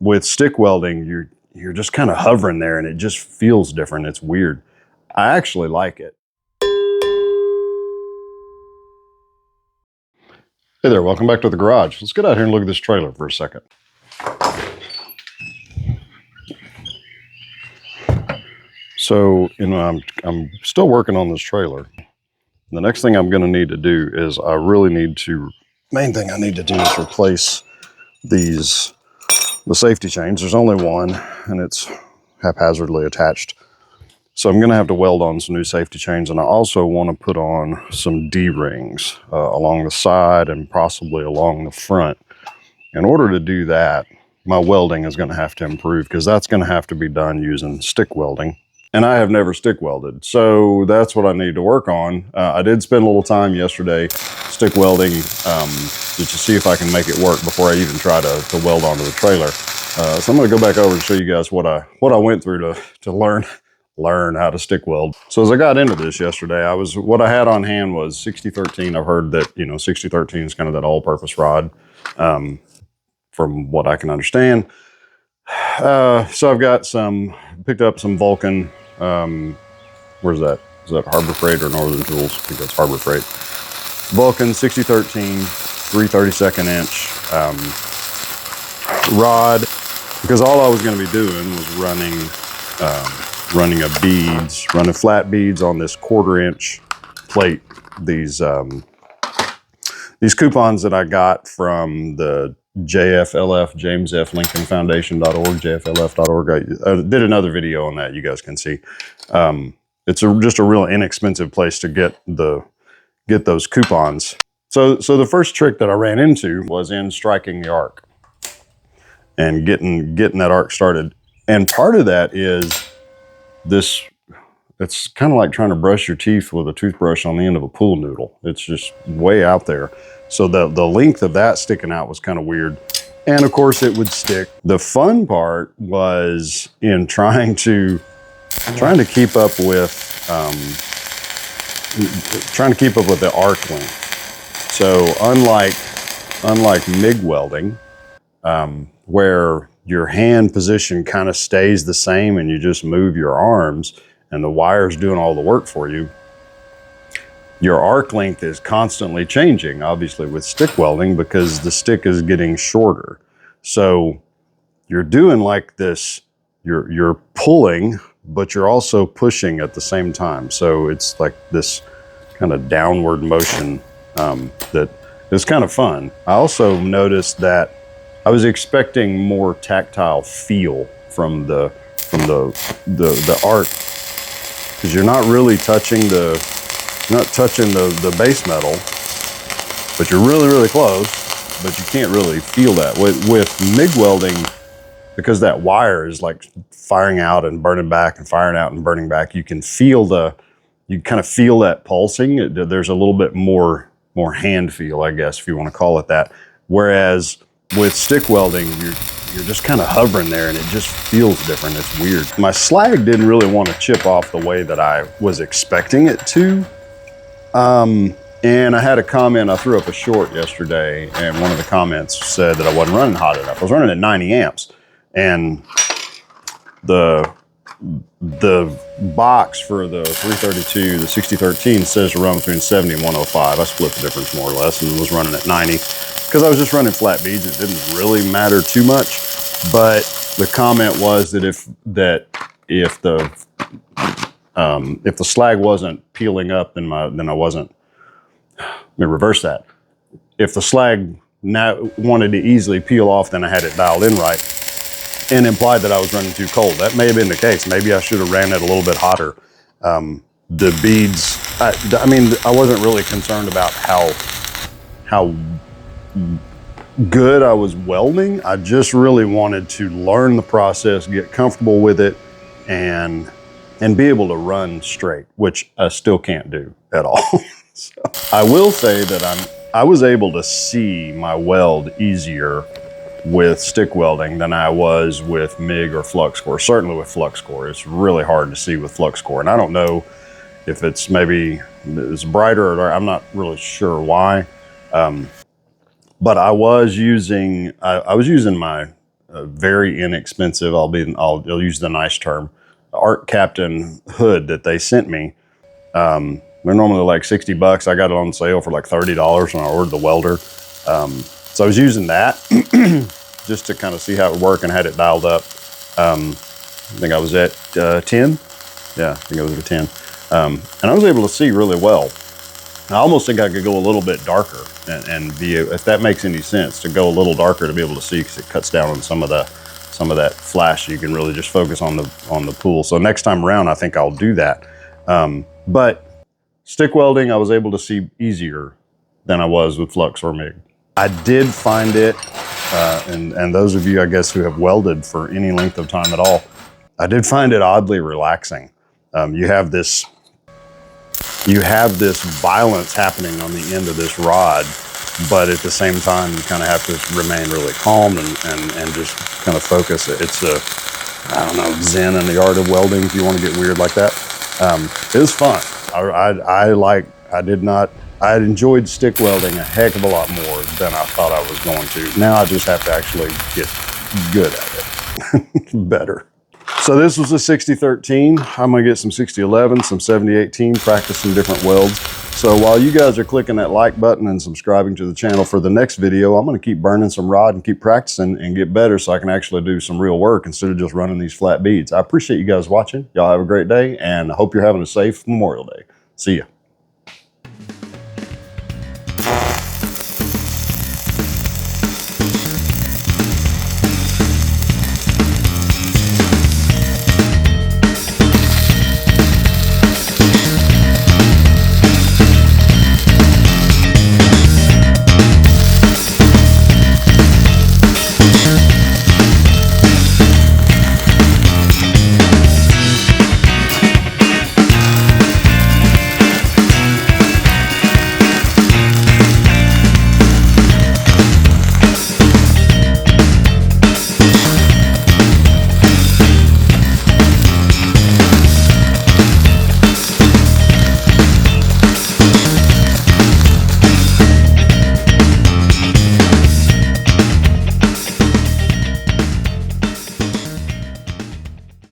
with stick welding, you're just kind of hovering there and it just feels different. It's weird. I actually like it. Hey there, welcome back to the garage. Let's get out here and look at this trailer for a second. So, I'm still working on this trailer. The next thing I'm gonna need to do is main thing I need to do is replace the safety chains. There's only one and it's haphazardly attached. So I'm gonna have to weld on some new safety chains, and I also wanna put on some D-rings along the side and possibly along the front. In order to do that, my welding is gonna have to improve because that's gonna have to be done using stick welding. And I have never stick welded, so that's what I need to work on. I did spend a little time yesterday stick welding just to see if I can make it work before I even try to weld onto the trailer. So I'm gonna go back over and show you guys what I went through to learn how to stick weld. So as I got into this yesterday, what I had on hand was 6013. I've heard that 6013 is kind of that all-purpose rod, from what I can understand. So I've picked up some Vulcan. Where's that? Is that Harbor Freight or Northern Tools? I think that's Harbor Freight. Vulcan 6013, 3/32 inch rod, because all I was going to be doing was running flat beads on this 1/4 inch plate. These coupons that I got from the JFLF, James F. Lincoln Foundation.org, JFLF.org. I did another video on that. You guys can see. It's just a real inexpensive place to get those coupons. So the first trick that I ran into was in striking the arc and getting that arc started. And part of that is it's kind of like trying to brush your teeth with a toothbrush on the end of a pool noodle. It's just way out there. So the length of that sticking out was kind of weird. And of course it would stick. The fun part was in trying to keep up with the arc length. So unlike MIG welding, where your hand position kind of stays the same and you just move your arms and the wire's doing all the work for you, your arc length is constantly changing, obviously with stick welding, because the stick is getting shorter. So you're doing like this, you're pulling, but you're also pushing at the same time. So it's like this kind of downward motion that is kind of fun. I also noticed that I was expecting more tactile feel from the arc, because you're not really touching the base metal, but you're really, really close, but you can't really feel that. With MIG welding, because that wire is like firing out and burning back and firing out and burning back, you kind of feel that pulsing. There's a little bit more hand feel, I guess, if you want to call it that. Whereas with stick welding, you're just kind of hovering there and it just feels different. It's weird. My slag didn't really want to chip off the way that I was expecting it to. And I had a comment, I threw up a short yesterday, and one of the comments said that I wasn't running hot enough. I was running at 90 amps. And the box for the 332, the 6013, says to run between 70 and 105. I split the difference more or less and was running at 90 because I was just running flat beads. It didn't really matter too much. But the comment was that if the slag wasn't peeling up, then I wasn't. Let me reverse that. If the slag wanted to easily peel off, then I had it dialed in right, and implied that I was running too cold. That may have been the case. Maybe I should have ran it a little bit hotter. The beads, I wasn't really concerned about how good I was welding. I just really wanted to learn the process, get comfortable with it, and be able to run straight, which I still can't do at all. So, I will say that I was able to see my weld easier with stick welding than I was with MIG or flux core. Certainly with flux core, it's really hard to see with flux core. And I don't know if it's maybe it's brighter or I'm not really sure why. But I was using my very inexpensive. I'll use the nice term, Art Captain hood that they sent me. They're normally like 60 bucks. I got it on sale for like $30 when I ordered the welder. So I was using that just to kind of see how it would work, and had it dialed up. I think I was at 10. Yeah, I think I was at 10. And I was able to see really well. I almost think I could go a little bit darker and be, if that makes any sense, to go a little darker to be able to see, because it cuts down on some of that flash. You can really just focus on the pool. So next time around, I think I'll do that. But stick welding, I was able to see easier than I was with flux or MIG. I did find it, and those of you, I guess, who have welded for any length of time at all, I did find it oddly relaxing. You have this violence happening on the end of this rod, but at the same time, you kind of have to remain really calm and just kind of focus. It's I don't know, zen in the art of welding, if you want to get weird like that. It was fun. I enjoyed stick welding a heck of a lot more than I thought I was going to. Now I just have to actually get good at it, better. So this was a 6013. I'm gonna get some 6011, some 7018, practice some different welds. So while you guys are clicking that like button and subscribing to the channel for the next video, I'm gonna keep burning some rod and keep practicing and get better so I can actually do some real work instead of just running these flat beads. I appreciate you guys watching. Y'all have a great day, and I hope you're having a safe Memorial Day. See ya.